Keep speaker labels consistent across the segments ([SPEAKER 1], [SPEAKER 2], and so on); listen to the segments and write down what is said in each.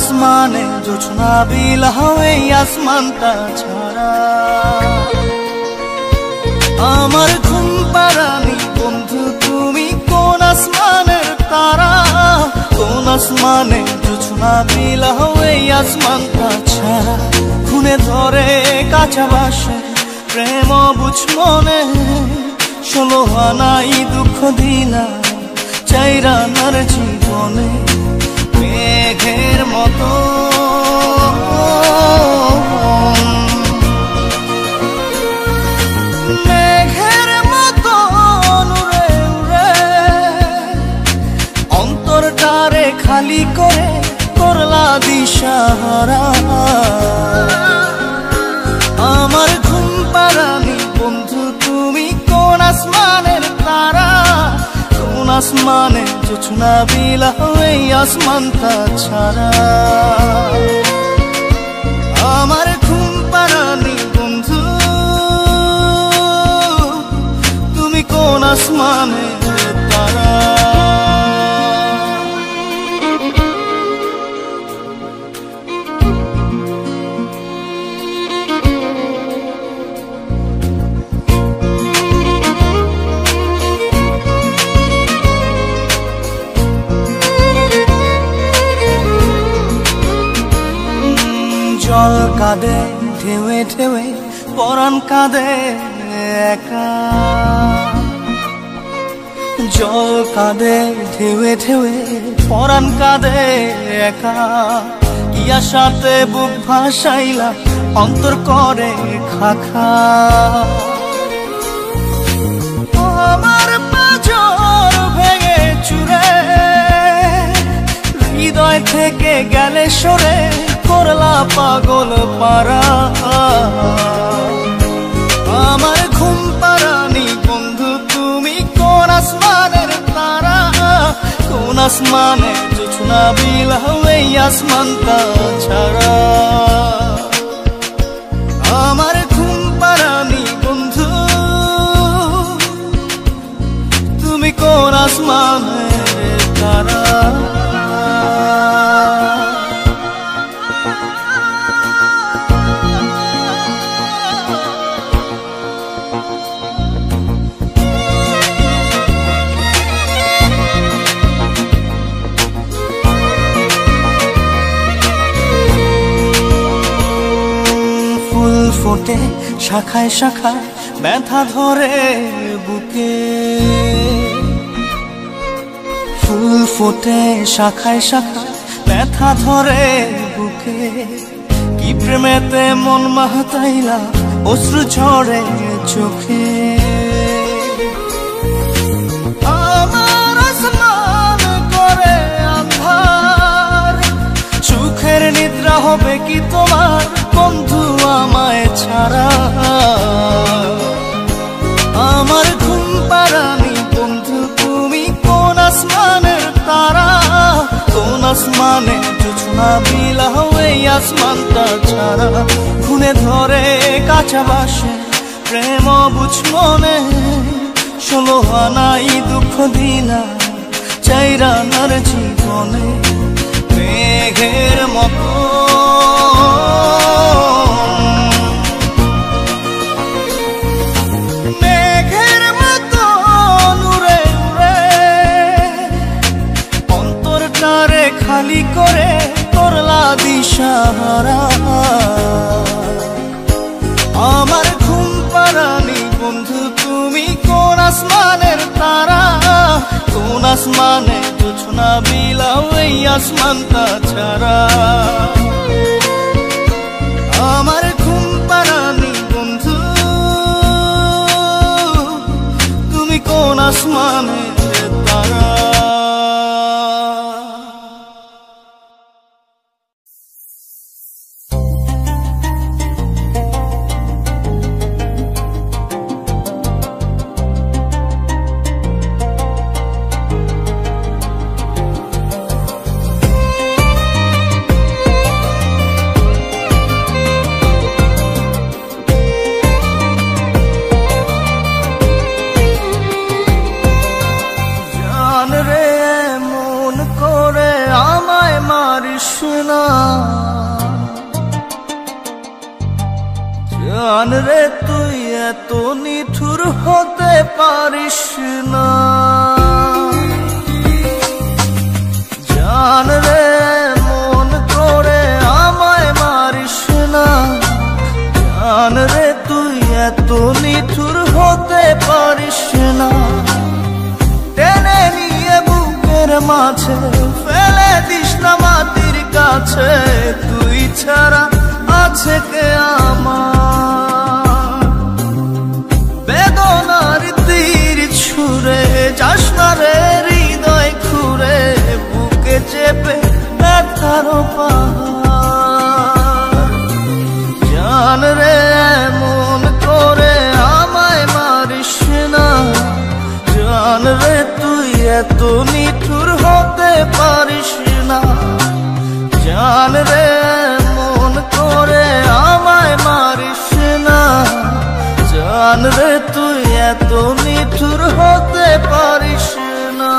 [SPEAKER 1] আসমানে জোছনা বিলাহ এই আসমানটা ছাড়া আমার ঘুম পাড়ানি বন্ধু তুমি কোন আসমানের তারা কোন আসমানে জোছনা বিলাহ এই আসমানটা ছাড়া খুনে ধরে কাঁচা বাসে প্রেম বুঝ মনে 16 আনাই দুঃখ দিলা চাইরা নার জীবনে মেঘের মতো মেঘের মতো উড়ে উড়ে অন্তরটারে খালি করে করলা দিশাহারা আমার ঘুম পাড়ানি বন্ধু তুমি কোন আসমানের তারা কোন আসমানে জোছনা বিলাহ এই আসমানটা ছাড়া আমার ঘুম পাড়ানি বন্ধু তুমি কোন আসমানের তারা জল কাঁদে ঢেউে ঢেউে পরাণ কাঁদে একা জল কাঁদে ঢেউে ঢেউে পরাণ কাঁদে একা ইয়া সাথে বুক ভাসাইলা অন্তর করে খাখা আমার পাঁজর ভেঙে চুরে হৃদয় থেকে গেলে সরে করলা পাগল পারা আমার ঘুম পাড়ানি বন্ধু তুমি কোন আসমানের তারা কোন আসমানে জোছনা বিলাহ এই আসমানটা ছাড়া আমার ঘুম পাড়ানি বন্ধু তুমি কোন আসমানের তারা ফোটে শাখায় শাখায় ব্যথা ধরে বুকে ফুল ফোটে শাখায় শাখায় ব্যথা ধরে বুকে কি প্রেমেতে মন মাতাইলা অশ্রু ঝরে চোখে আমার আসমান করে আন্ধার সুখের নিদ্রা হবে কি তোমার বন্ধু আমায় ছাড়া আমার ঘুম পাড়ানি বন্ধু তুমি কোন আসমানের তারা কোন আসমানে জোছনা বিলাহ এই আসমানটা ছাড়া খুনে ধরে কাঁচা বাসে প্রেম বুঝ মনে 16 আনাই দুঃখ দিলা চাইরা নার জীবনে মেঘের মতো মেঘের মতো উড়ে উড়ে অন্তরটারে খালি করে করলা দিশাহারা আমার ঘুম পাড়ানি বন্ধু তুমি কোন আসমানের তারা কোন আসমানে জোছনা বিলাহ এই আসমানটা ছাড়া আমার ঘুম পাড়ানি বন্ধু তুমি কোন আসমানের তারা পারিস না। জান রে তুই এত নিঠুর হতে পারিস না। জান রে মন করে আমায় মারিস না। জান রে তুই এত নিঠুর হতে পারিস না। টেনে নিয়ে বুকের মাঝে ফেলে দিস না মাটির কাছে। তুই ছাড়া আছে কে আমার? বেদনার তীর ছুঁড়ে যাস না রে হৃদয় খুঁড়ে, বুকে চেপে ব্যথার পাহাড়। জান রে মন করে আমায় মারিস না। জান রে তুই এত নিঠুর হতে পারিস না। জান রে মন করে আমায় মারিস না। জান রে তুই এত নিঠুর হতে পারিস না।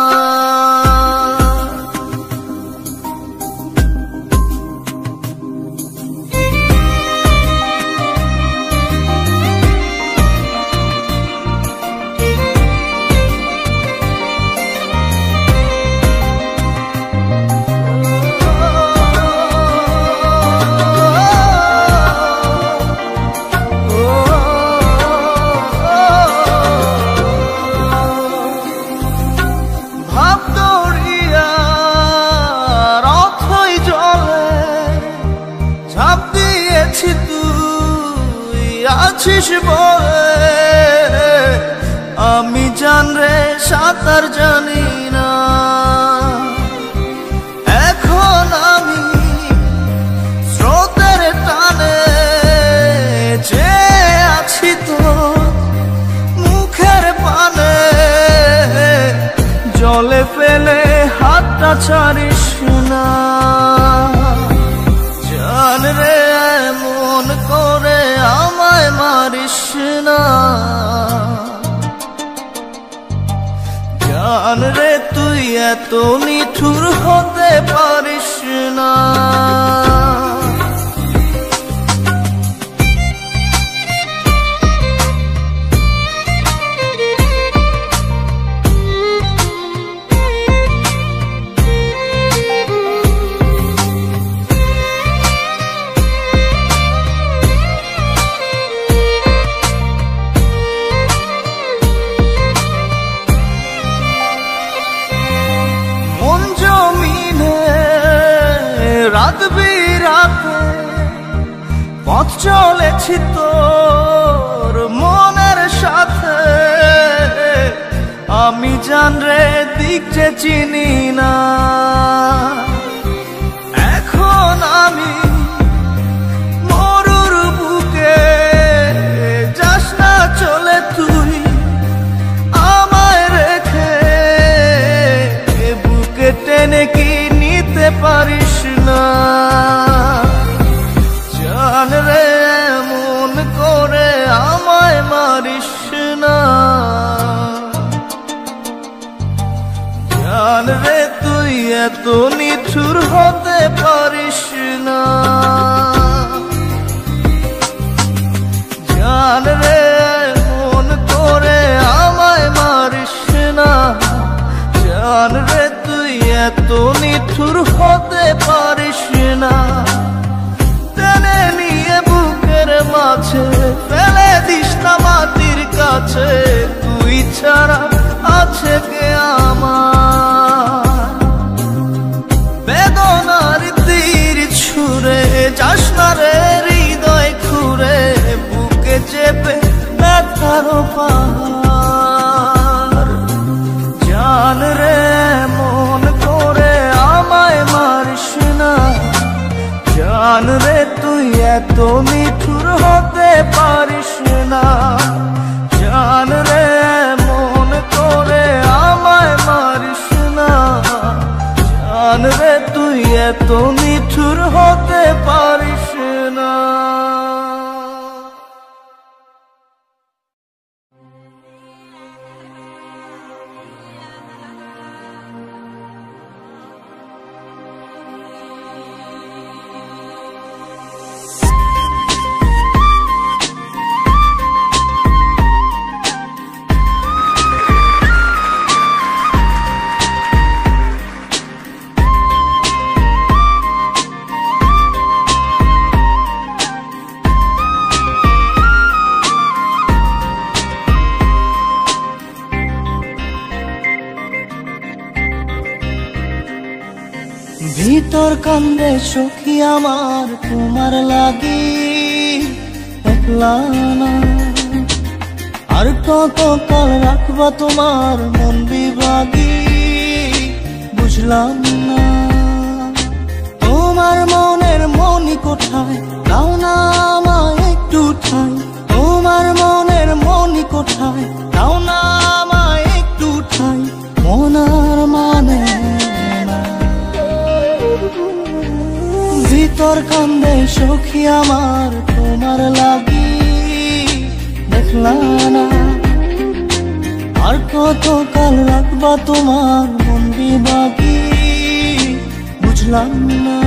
[SPEAKER 1] আছিস বলে আমি জান রে সাঁতার জানি না। এখন আমি স্রোতের টানে যে আছি তো মুখের পানে। জলে ফেলে হাতটা ছাড়িস না। জান রে মন করে আমায় মারিস না। জান রে তুই এত নিঠুর হতে পারিস না। রাত বিরাতে পথ চলেছি তোর মনের সাথে। আমি জান রে দিক যে চিনি না। এখন আমি মরুর বুকে যাস না চলে তুই আমায় রেখে। বুকে টেনে কি নিতে পারিস না। জান রে মন করে আমায় মারিস না। জান রে তুই এত নিঠুর হতে পারিস না। জান রে মন করে আমায় মারিস না। জান রে তুই এত নিঠুর হতে পারিস না। টেনে নিয়ে বুকের মাঝে ফেলে দিস না মাটির কাছে। তুই ছাড়া আছে কে আমার? বেদনার তীর ছুঁড়ে যাস না রে হৃদয় খুঁড়ে, বুকে চেপে ব্যথার পাহাড়। জান রে মন করে আমায় মারিস না। জান রে তুই এত নিঠুর হতে পারিস না। জান রে মন করে আমায় মারিস না। জান রে তুই এত নিঠুর হতে পারিস না। কান্দে সখী আমার তোমার লাগি একলা না। আর কত কাল রাখবা তোমার মন বিভাগী বুঝলাম না। তোমার মনের মনি কোঠায় দাও না আমায় একটু ঠাই। তোমার মনের মনি কোঠায় দাও না আমায় একটু ঠাই। মনার মানে ভিতর কান্দে সখী আমার তোমার লাগি দেখলা না। আর কত কাল রাখবা তোমার মন বিভাগী বুঝলাম না।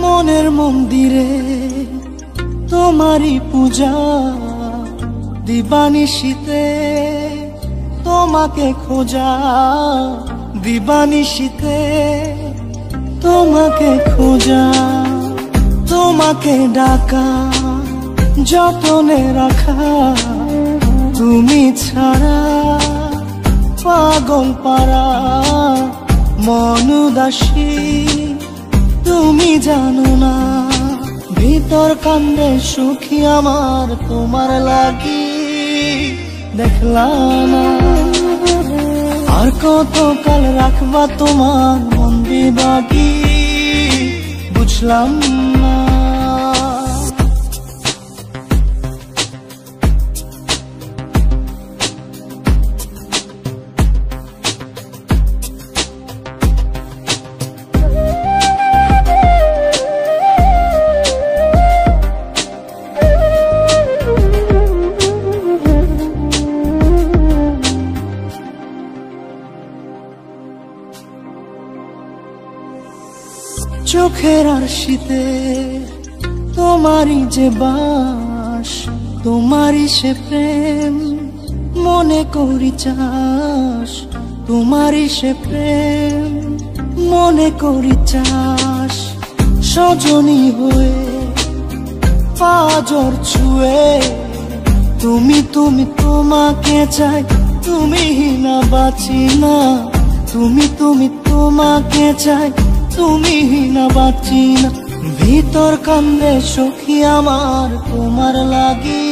[SPEAKER 1] মনের মন্দিরে তোমারই পূজা দিবানিশীতে তোমাকে খোঁজা। দিবানিশীতে তোমাকে খোঁজা। তোমাকে ডাকা যতনে রাখা। তুমি ছাড়া পাগল পারা মন উদাসী তুমি জানো না। ভিতর কান্দে সুখী আমার তোমার লাগি দেখলা না। আর কত কাল রাখবা তোমার মন বিভাগী বুঝলাম না। চোখের আরশিতে তোমারই যে বাস। তোমারই সে প্রেম মনে করি চাস। তোমারই সে প্রেম মনে করি চাস। সজনী হয়ে পাজর ছুঁয়ে তুমি তুমি তোমাকে চাই। তুমি না বাঁচি না। তুমি তুমি তোমাকে চাই। তুমি না বাঁচি না। ভিতর কান্দে সখী আমার তোমার লাগি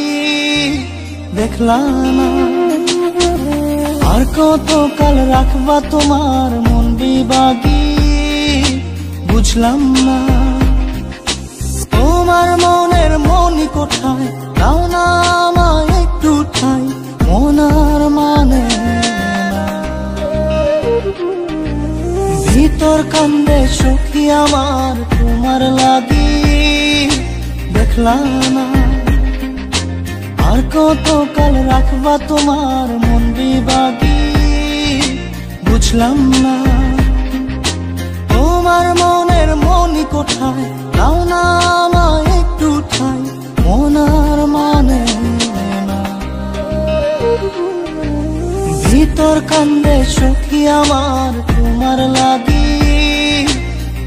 [SPEAKER 1] দেখলা না। আর কত কাল রাখবা তোমার মন বিভাগী বুঝলাম না। তোমার মনের মনি কোঠায় দাও না আমায় একটু ঠাই। মনার মানে ভিতর কান্দে সখী আমার তোমার লাগি দেখলা না। আর কত কাল রাখবা তোমার মন বিভাগী বুঝলাম না। তোমার মনের মনি কোঠায় দাও না আমায় একটু ঠাই। মনার মানে ভিতর কান্দে সখী আমার তোমার লাগি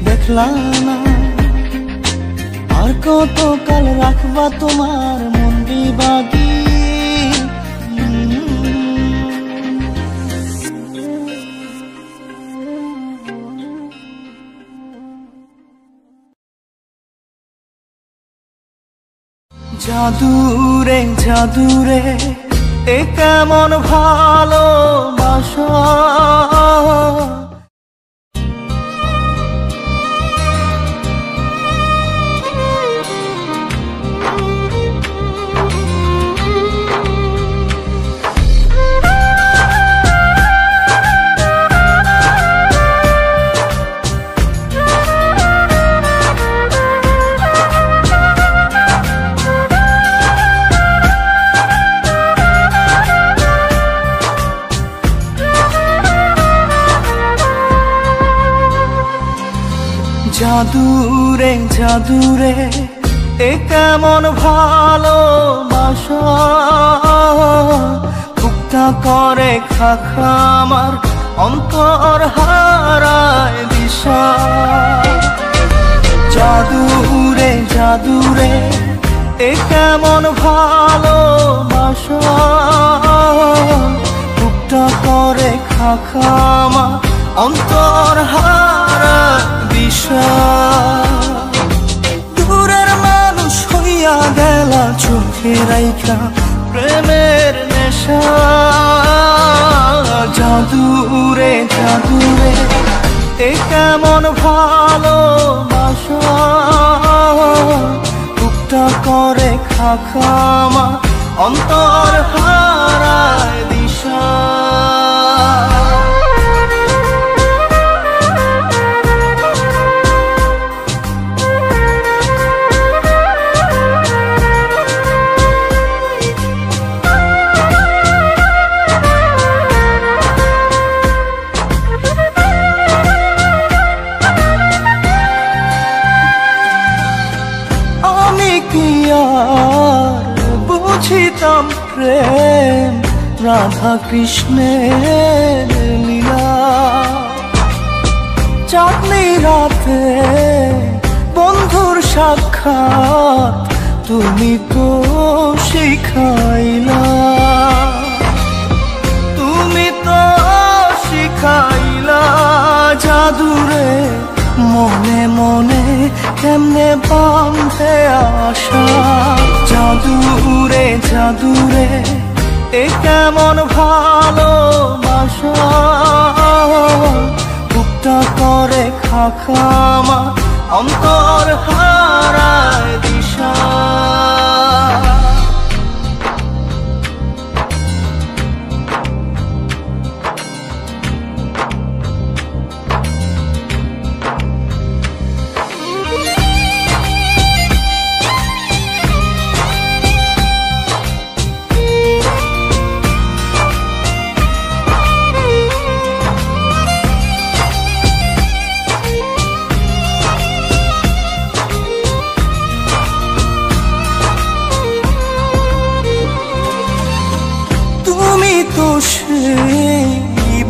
[SPEAKER 1] দেখলা না। আর কত কাল রাখবা তোমার মন বিভাগী। জাদুরে জাদুরে এ কেমন ভালোবাসা। জাদুরে জাদুরে এ কেমন ভালোবাসা। বুক বুকটা করে খাখা আমার অন্তর হারায় দিশা। জাদুরে জাদুরে এ কেমন ভালোবাসা, বুকটা করে খাখা আমার অন্তর হারায় দিশা। দূরের মানুষ হইয়া গেলা চোখে রাইখা প্রেমের নেশা। জাদুরে জাদুরে এ কেমন ভালোবাসা, বুকটা করে খাখা আমার অন্তর হারায় দিশা। বুঝিতাম প্রেম রাধা কৃষ্ণের লীলা, চাঁদনি রাতে বন্ধুর সাক্ষাৎ তুমি তো শিখাইলা, তুমি তো শিখাইলা। জাদুরে মনে মনে কেমনে বাঁধে আশা। জাদুরে জাদুরে এ কেমন ভালোবাসা, বুকটা করে খাখা আমার অন্তর হারায় দিশা।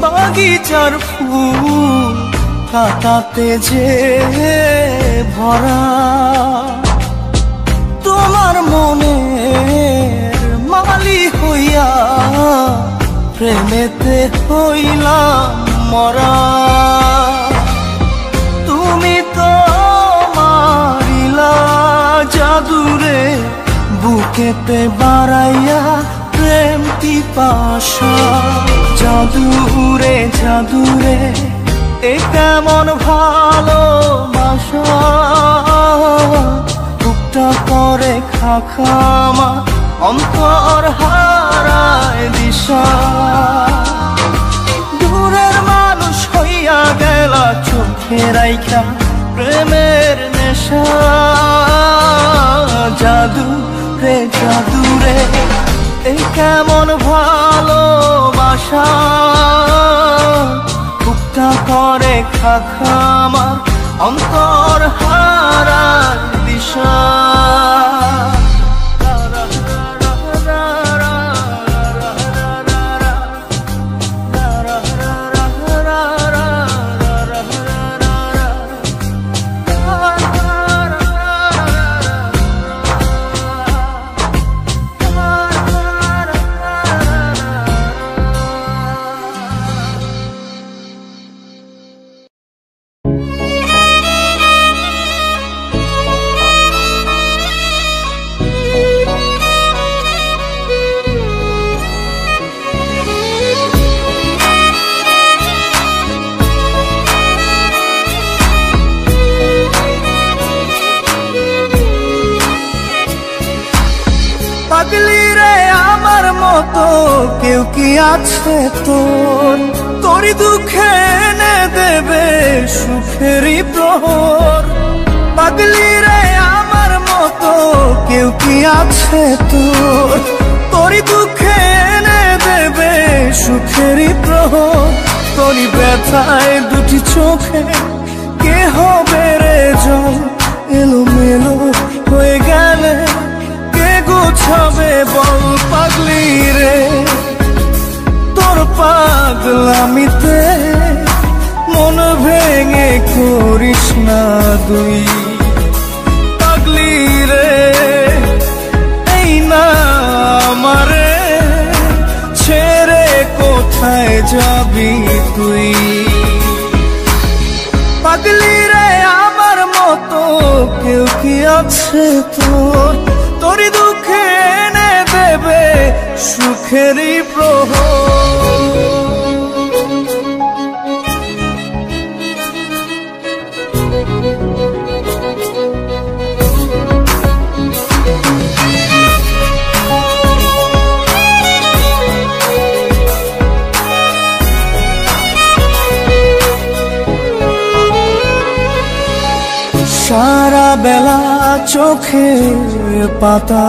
[SPEAKER 1] বাগিচার ফুল কাটাতে যে ভরা, তোমার মনের মালি হইয়া প্রেমেতে হইলাম মরা। তুমি তো মারিলা জাদুরে বুকেতে বাড়াইয়া প্রেম পিপাসা। জাদুরে জাদুরে এ কেমন ভালোবাসা, বুকটা করে খাখা আমার অন্তর হারায় দিশা। দূরের মানুষ হইয়া গেলা চোখে রাইখা প্রেমের নেশা। জাদুরে জাদুরে এ কেমন ভালোবাসা, বুকটা করে খাখা আমার অন্তর হারায় দিশা। পাগলি রে আমার মতো কেউ কি আছে তোর, তোরই দুঃখে এনে দেবে সুখেরই প্রহর। পাগলি রে আমার মতো কেউ কি আছে তোর, তোরই দুঃখে এনে দেবে সুখেরই প্রহর। তোরই ব্যথায় দুটি চোখে কে হবে রে জল, এলোমেলো হয়ে গেলে কে গোছাবে বল। পাগলি রে পাগলামিতে মন ভেঙে করিস না দুই। পাগলি রে এই না আমারে ছেড়ে কোথায় যাবি তুই। পাগলি রে আমার মতো কেউ কি আছে তোর, তোরই দুঃখে এনে দেবে সুখেরই প্রহর। সারা বেলা চোখের পাতা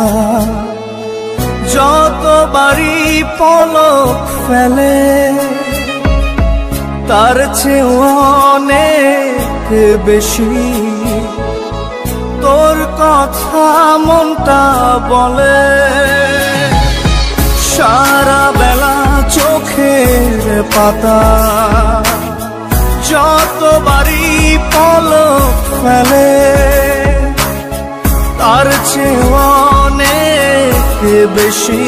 [SPEAKER 1] যতবারই পলক ফেলে, তার চেয়ে অনেক বেশি তোর কথা মনটা বলে। সারা বেলা চোখের পাতা যতবারই পলক ফেলে, তার চেয়ে অনেক বেশি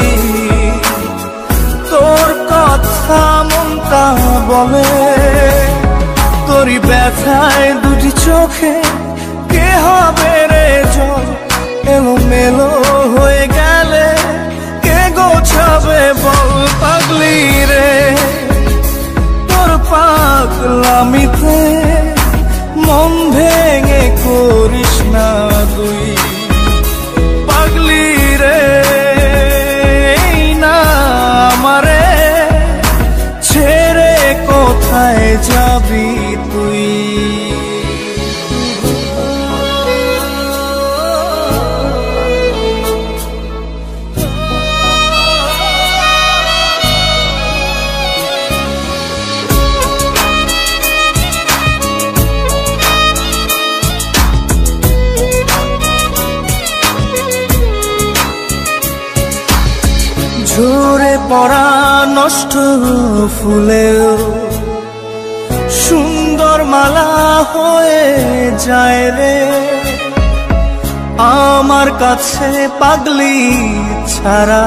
[SPEAKER 1] তোর কথা মনটা বলে। তোরই ব্যথায় দুটি চোখে কে হবে রে জল, এলোমেলো হয়ে গেলে কে গোছাবে বল। পাগলি রে তোর পাগলামিতে মন ভেঙে করিস না দুই। পাগলি রে এই না আমারে ছেড়ে কোথায় যাবি তুই। ঝরে পড়া নষ্ট ফুলেও সুন্দর মালা হয়ে যায় রে আমার কাছে। পাগলি ছাড়া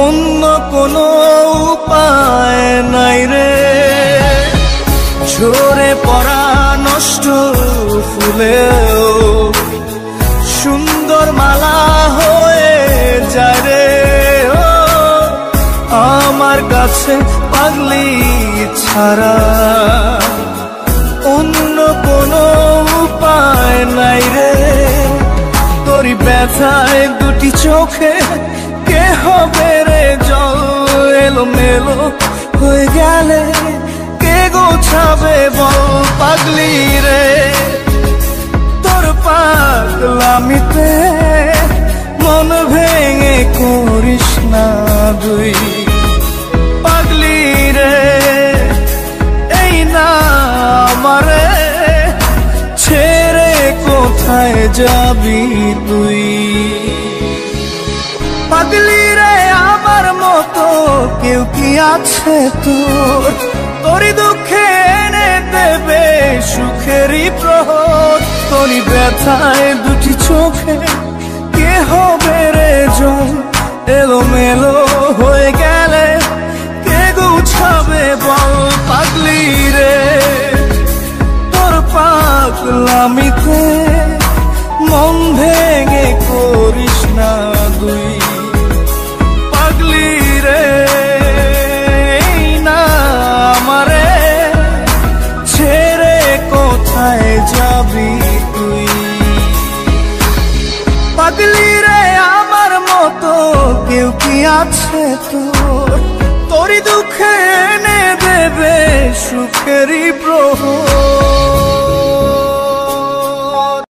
[SPEAKER 1] অন্য কোনো উপায় নাই রে। ঝরে পড়া নষ্ট ফুলেও সুন্দর মালা হয়ে যায় রে আমার কাছে। পাগলি ছাড়া অন্য কোনো উপায় নাই রে। তোরই ব্যথায় দুটি চোখে কে হবে রে জল, এলোমেলো হয়ে গেলে কে গোছাবে বল। পাগলি রে তোর পাগলামিতে মন ভেঙে করিস না দুই। পাগলি রে এই না আমারে ছেড়ে কোথায় যাবি তুই। পাগলি রে আমার মতো কেউ কি আছে তোর, তোরই দুঃখে এনে দেবে সুখেরই প্রহর। তোরই ব্যথায় দুটি চোখে কে হবে রে জল, এলোমেলো হয়ে গেলে কে গুছাবে বল। পাগলি রে তোর পাগলামিতে মন ভেঙে করিস না দুই। পাগলি রে এই না আমারে ছেড়ে কোথায় যাবি তুই। পাগলি রে আমার মতো কেউ কি আছে তোর, তোরই দুঃখে এনে দেবে সুখেরই প্রহর।